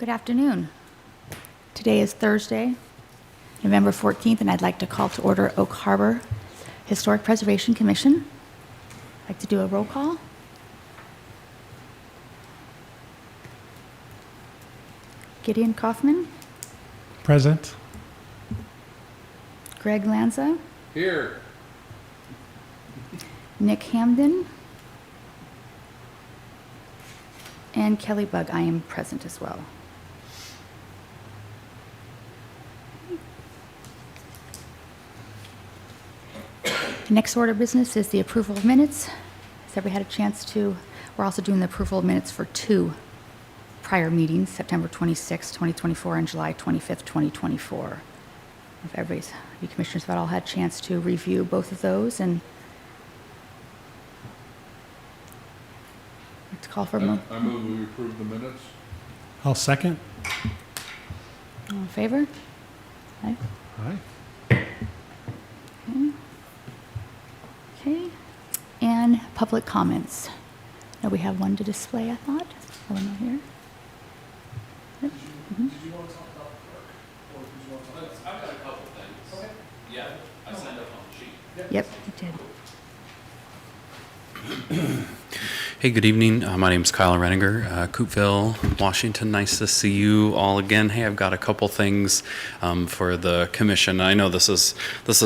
Good afternoon. Today is Thursday, November 14th, and I'd like to call to order Oak Harbor Historic Preservation Commission. I'd like to do a roll call. Gideon Kaufman, Present. Greg Lanza, Here. Nick Hamden, and Kelly Bug. I am present as well. The next order of business is the approval of minutes. Has everybody had a chance to? We're also doing the approval of minutes for two prior meetings, September 26, 2024, and July 25th, 2024. If you commissioners have all had a chance to review both of those, and let's call for a I move we approve the minutes. I'll second. All in favor? Aye. Aye. Okay. And public comments. Now we have one to display, I thought. Oh, no, here. Yep. Mhm. Did you want to talk about the park? Or did you want to talk about? I've got a couple things. Okay. Yeah, I signed up on the sheet. Yep, you did. Hey, good evening. My name is Kyle Renninger, Coopville, Washington. Nice to see you all again. Hey, I've got a couple things for the commission. I know this is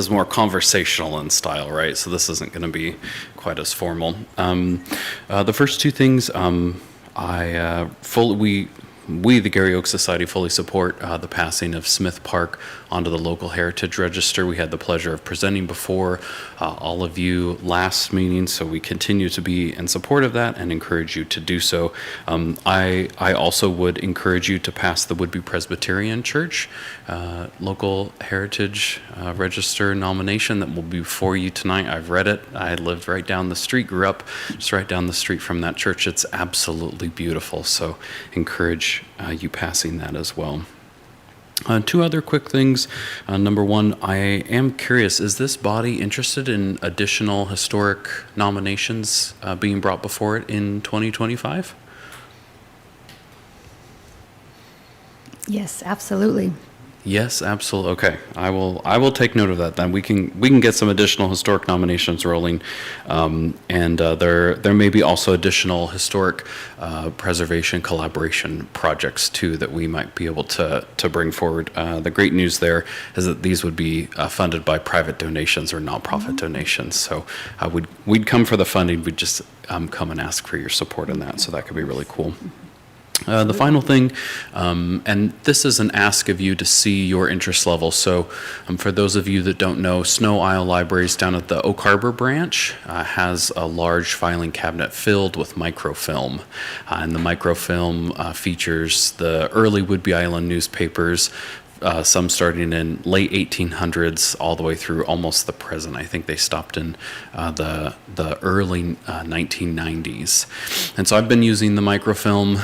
more conversational in style, right? So this isn't going to be quite as formal. The first two things, we, the Gary Oak Society, fully support the passing of Smith Park onto the local heritage register. We had the pleasure of presenting before all of you last meeting, so we continue to be in support of that and encourage you to do so. I also would encourage you to pass the Woodby Presbyterian Church local heritage register nomination that will be before you tonight. I've read it. I lived right down the street, grew up just right down the street from that church. It's absolutely beautiful, so encourage you passing that as well. Two other quick things. Number one, I am curious, is this body interested in additional historic nominations being brought before it in 2025? Yes, absolutely. Yes, absolutely. Okay, I will take note of that. Then we can get some additional historic nominations rolling, and there may be also additional historic preservation collaboration projects too that we might be able to bring forward. The great news there is that these would be funded by private donations or nonprofit donations. So we'd come for the funding. We'd just come and ask for your support in that. So that could be really cool. The final thing, and this is an ask of you to see your interest level. So for those of you that don't know, Snow Isle Libraries down at the Oak Harbor branch has a large filing cabinet filled with microfilm. And the microfilm features the early Woodby Island newspapers, some starting in late 1800s all the way through almost the present. I think they stopped in the early 1990s. And so I've been using the microfilm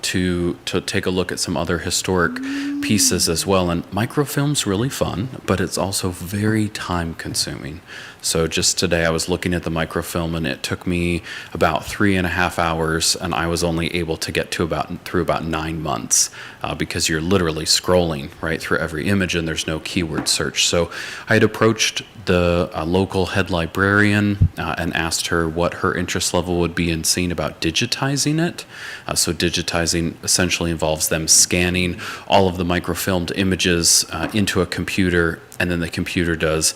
to take a look at some other historic pieces as well. And microfilm's really fun, but it's also very time consuming. So just today I was looking at the microfilm and it took me about 3.5 hours, and I was only able to get through about 9 months because you're literally scrolling right through every image and there's no keyword search. So I had approached the local head librarian and asked her what her interest level would be in seeing about digitizing it. So digitizing essentially involves them scanning all of the microfilmed images into a computer, and then the computer does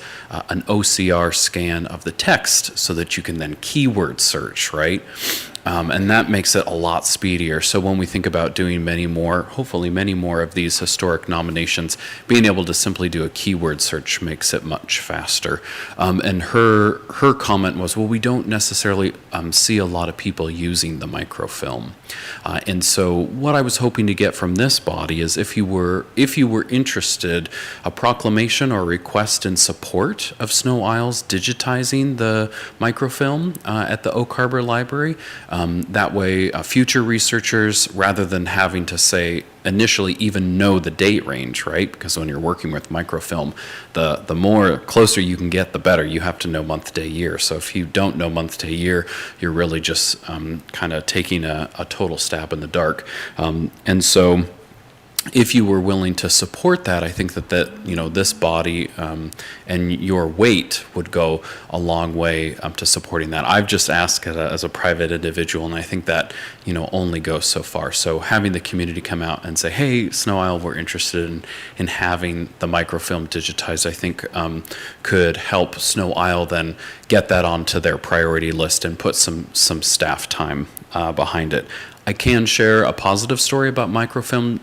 an OCR scan of the text so that you can then keyword search, right? And that makes it a lot speedier. So when we think about doing hopefully many more of these historic nominations, being able to simply do a keyword search makes it much faster. And her comment was, well, we don't necessarily see a lot of people using the microfilm. And so what I was hoping to get from this body is if you were interested, a proclamation or request in support of Snow Isles digitizing the microfilm at the Oak Harbor Library, That way, future researchers, rather than having to say initially even know the date range, right? Because when you're working with microfilm, the more closer you can get, the better. You have to know month, day, year. So if you don't know month, day, year, you're really just kind of taking a total stab in the dark. And so if you were willing to support that, I think that this body and your weight would go a long way to supporting that. I've just asked as a private individual, and I think that only goes so far. So having the community come out and say, "Hey, Snow Isle, we're interested in having the microfilm digitized," I think could help Snow Isle then get that onto their priority list and put some staff time behind it. I can share a positive story about microfilm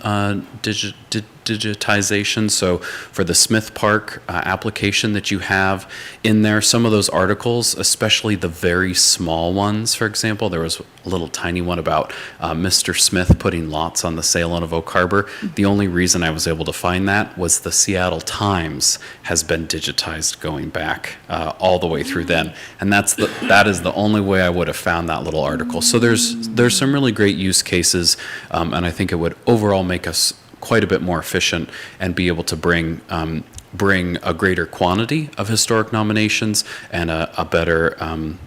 digitization. So for the Smith Park application that you have in there, some of those articles, especially the very small ones, for example, there was a little tiny one about Mr. Smith putting lots on the sale of Oak Harbor. The only reason I was able to find that was the Seattle Times has been digitized going back all the way through then. And that is the only way I would have found that little article. So there's some really great use cases, and I think it would overall make us quite a bit more efficient and be able to bring a greater quantity of historic nominations and a better,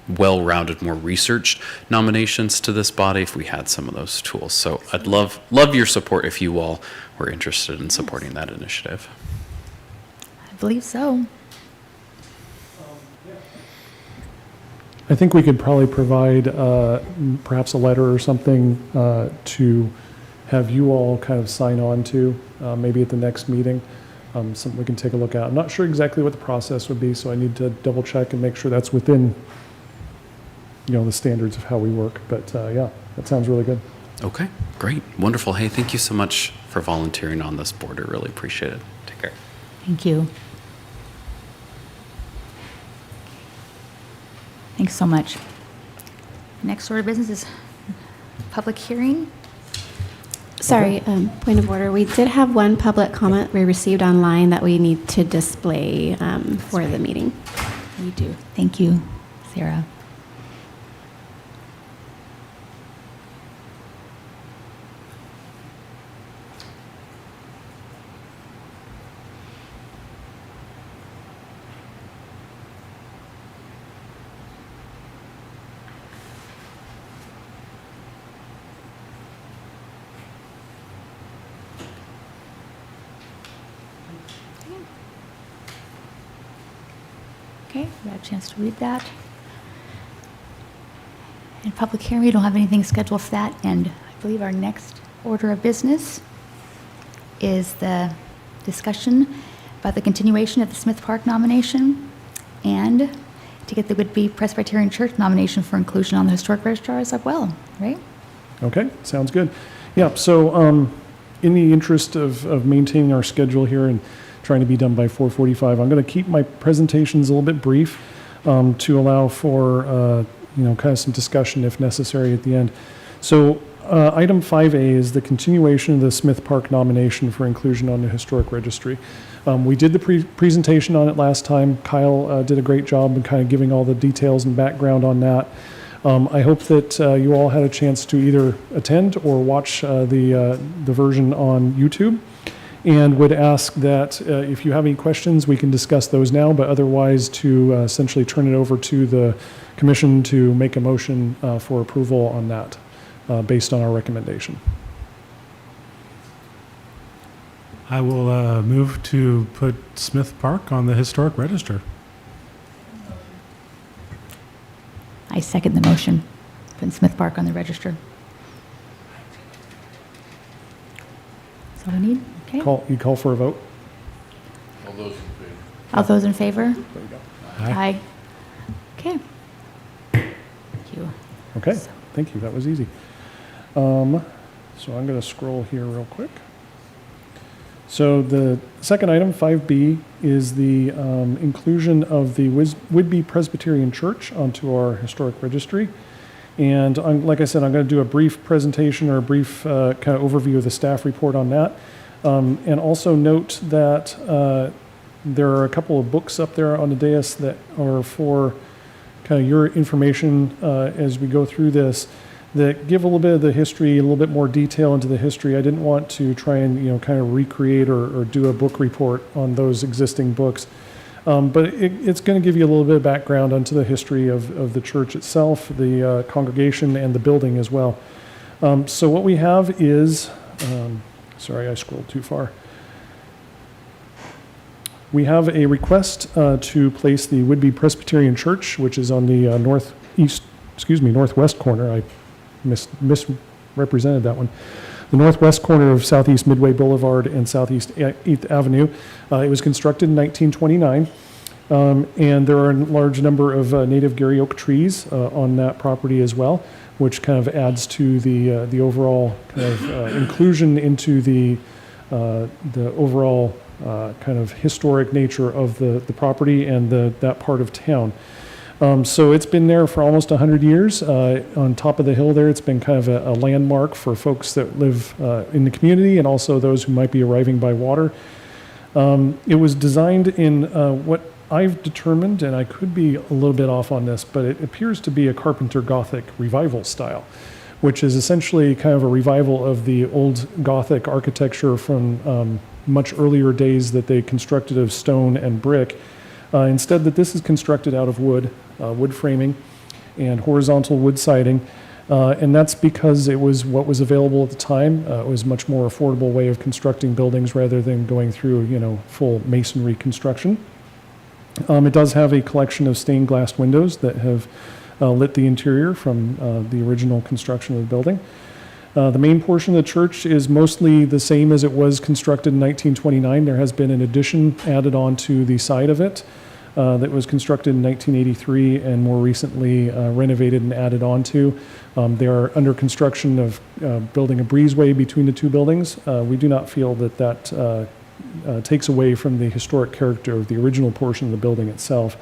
well-rounded, more researched nominations to this body if we had some of those tools. So I'd love your support if you all were interested in supporting that initiative. I believe so. I think we could probably provide perhaps a letter or something to have you all kind of sign on to, maybe at the next meeting, something we can take a look at. I'm not sure exactly what the process would be, so I need to double check and make sure that's within, the standards of how we work. But yeah, that sounds really good. Okay, great, wonderful. Hey, thank you so much for volunteering on this board. I really appreciate it. Take care. Thank you. Thanks so much. Next order of business is public hearing. Sorry, point of order. We did have one public comment we received online that we need to display for the meeting. We do. Thank you, Sarah. Okay, we got a chance to read that. In public hearing, we don't have anything scheduled for that, and I believe our next order of business is the discussion about the continuation of the Smith Park nomination and to get the Whitby Presbyterian Church nomination for inclusion on the Historic Registrar as well, right? Okay, sounds good. Yeah, so in the interest of maintaining our schedule here and trying to be done by 4:45, I'm going to keep my presentations a little bit brief to allow for kind of some discussion if necessary at the end. So item 5A is the continuation of the Smith Park nomination for inclusion on the Historic Registry. We did the presentation on it last time. Kyle did a great job in kind of giving all the details and background on that. I hope that you all had a chance to either attend or watch the version on YouTube, and would ask that if you have any questions, we can discuss those now, but otherwise to essentially turn it over to the commission to make a motion for approval on that based on our recommendation. I will move to put Smith Park on the Historic Register. I second the motion. Put Smith Park on the register. That's all we need? Okay. You call for a vote? All those in favor? All those in favor? There you go. Aye. Okay. Thank you. Okay, thank you. That was easy. So I'm going to scroll here real quick. So the second item, 5B, is the inclusion of the Whitby Presbyterian Church onto our historic registry. And like I said, I'm going to do a brief presentation or a brief kind of overview of the staff report on that. And also note that there are a couple of books up there on the dais that are for kind of your information as we go through this. that give a little bit of the history, a little bit more detail into the history. I didn't want to try and, kind of recreate or do a book report on those existing books. But it's going to give you a little bit of background onto the history of the church itself, the congregation, and the building as well. So what we have is, sorry, I scrolled too far. We have a request to place the Whidbey Presbyterian Church, which is on the northwest corner. I misrepresented that one. The northwest corner of Southeast Midway Boulevard and Southeast 8th Avenue. It was constructed in 1929, and there are a large number of native Gary oak trees on that property as well, which kind of adds to the overall kind of inclusion into the overall kind of historic nature of the property and that part of town. So it's been there for almost 100 years. On top of the hill there, it's been kind of a landmark for folks that live in the community and also those who might be arriving by water. It was designed in what I've determined, and I could be a little bit off on this, but it appears to be a Carpenter Gothic revival style, which is essentially kind of a revival of the old Gothic architecture from much earlier days that they constructed of stone and brick. Instead, that this is constructed out of wood framing and horizontal wood siding, and that's because it was what was available at the time. It was a much more affordable way of constructing buildings rather than going through, full masonry construction. It does have a collection of stained glass windows that have lit the interior from the original construction of the building. The main portion of the church is mostly the same as it was constructed in 1929. There has been an addition added on to the side of it that was constructed in 1983 and more recently renovated and added on to. They are under construction of building a breezeway between the two buildings. We do not feel that takes away from the historic character of the original portion of the building itself.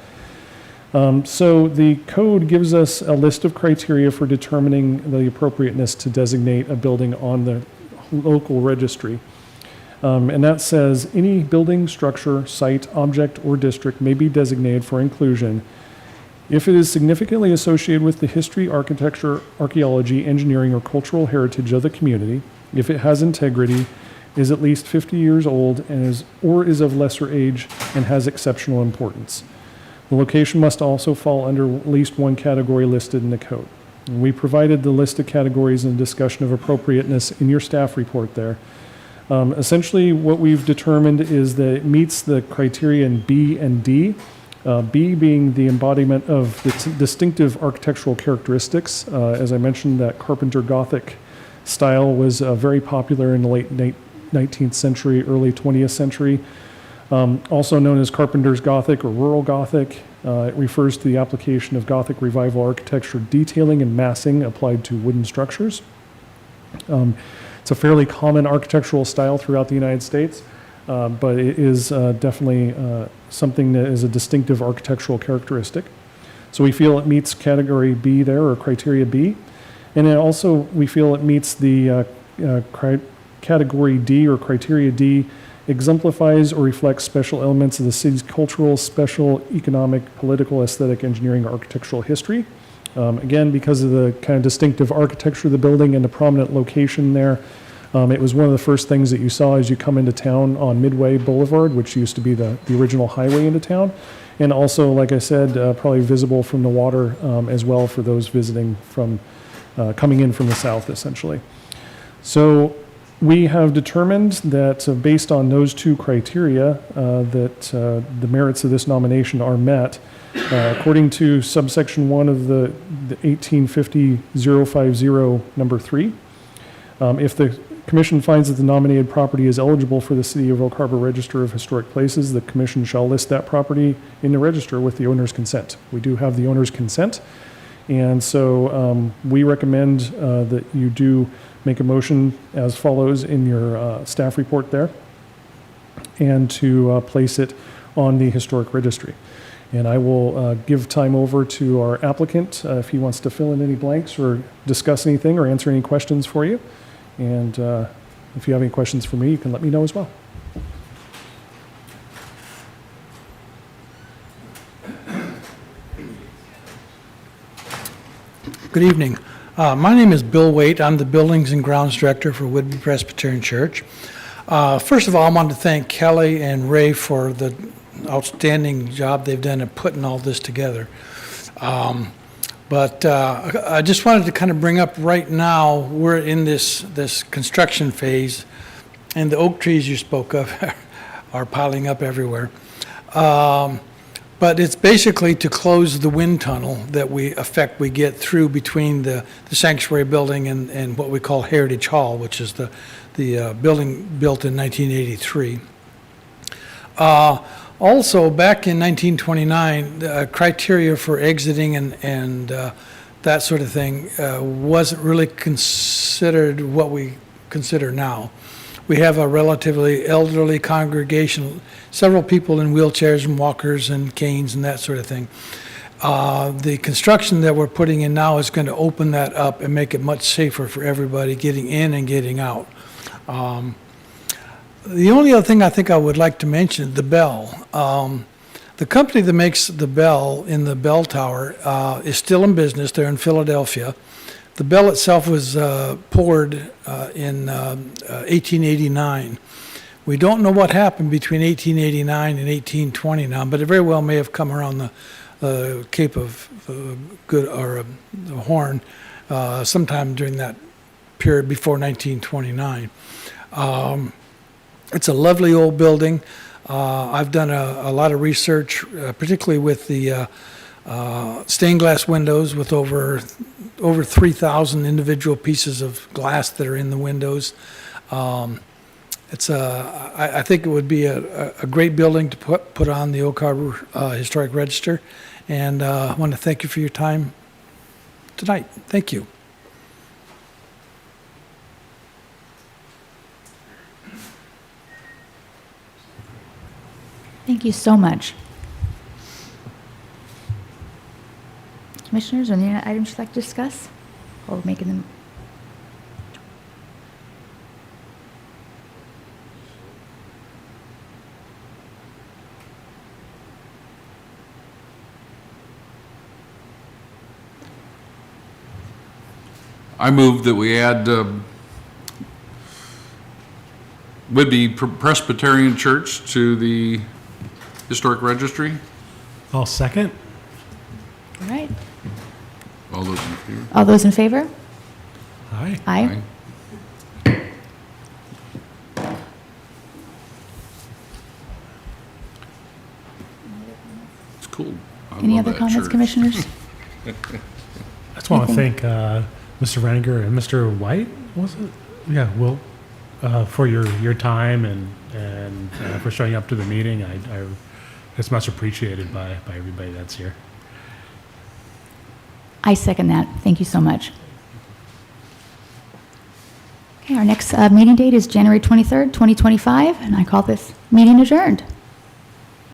So the code gives us a list of criteria for determining the appropriateness to designate a building on the local registry. And that says any building, structure, site, object, or district may be designated for inclusion if it is significantly associated with the history, architecture, archaeology, engineering, or cultural heritage of the community, if it has integrity, is at least 50 years old, and is of lesser age and has exceptional importance. The location must also fall under at least one category listed in the code. And we provided the list of categories and discussion of appropriateness in your staff report there. Essentially, what we've determined is that it meets the criteria in B and D. B being the embodiment of the distinctive architectural characteristics. As I mentioned, that Carpenter Gothic style was very popular in the late 19th century, early 20th century. Also known as Carpenter's Gothic or Rural Gothic. It refers to the application of Gothic revival architecture detailing and massing applied to wooden structures. It's a fairly common architectural style throughout the United States, but it is definitely something that is a distinctive architectural characteristic. So we feel it meets category B there, or criteria B. And then also we feel it meets the category D or criteria D, exemplifies or reflects special elements of the city's cultural, special, economic, political, aesthetic, engineering, or architectural history. Again, because of the kind of distinctive architecture of the building and the prominent location there, it was one of the first things that you saw as you come into town on Midway Boulevard, which used to be the original highway into town. And also, like I said, probably visible from the water as well for those visiting from, coming in from the south, essentially. So we have determined that based on those two criteria, that the merits of this nomination are met. According to subsection 1 of the 1850-050 number 3, if the Commission finds that the nominated property is eligible for the City of Oak Harbor Register of Historic Places, the Commission shall list that property in the register with the owner's consent. We do have the owner's consent, and so we recommend that you do make a motion as follows in your staff report there, and to place it on the Historic Registry. And I will give time over to our applicant if he wants to fill in any blanks or discuss anything or answer any questions for you. And if you have any questions for me, you can let me know as well. Good evening. My name is Bill Waite. I'm the Buildings and Grounds Director for Whitby Presbyterian Church. First of all, I wanted to thank Kelly and Ray for the outstanding job they've done in putting all this together. But I just wanted to kind of bring up right now, we're in this construction phase, and the oak trees you spoke of are piling up everywhere. But it's basically to close the wind tunnel that we get through between the sanctuary building and what we call Heritage Hall, which is the building built in 1983. Also, back in 1929, the criteria for exiting and that sort of thing wasn't really considered what we consider now. We have a relatively elderly congregation, several people in wheelchairs and walkers and canes and that sort of thing. The construction that we're putting in now is going to open that up and make it much safer for everybody getting in and getting out. The only other thing I think I would like to mention, the bell. The company that makes the bell in the bell tower is still in business. They're in Philadelphia. The bell itself was poured in 1889. We don't know what happened between 1889 and 1829, but it very well may have come around the Cape of Good or the Horn sometime during that period before 1929. It's a lovely old building. I've done a lot of research, particularly with the stained glass windows with over 3,000 individual pieces of glass that are in the windows. I think it would be a great building to put on the Oak Harbor Historic Register. And I want to thank you for your time tonight. Thank you. Thank you so much. Commissioners, are there any items you'd like to discuss? Or we're making them? I move that we add Whitby Presbyterian Church to the Historic Registry. I'll second. All right. All those in favor? All those in favor? Aye. Aye. It's cool. I Any love other that comments, church. commissioners? I just want to thank Mr. Renninger and Mr. White, was it? Yeah, Will, for your time and for showing up to the meeting. It's much appreciated by everybody that's here. I second that. Thank you so much. Okay, our next meeting date is January 23rd, 2025, and I call this meeting adjourned.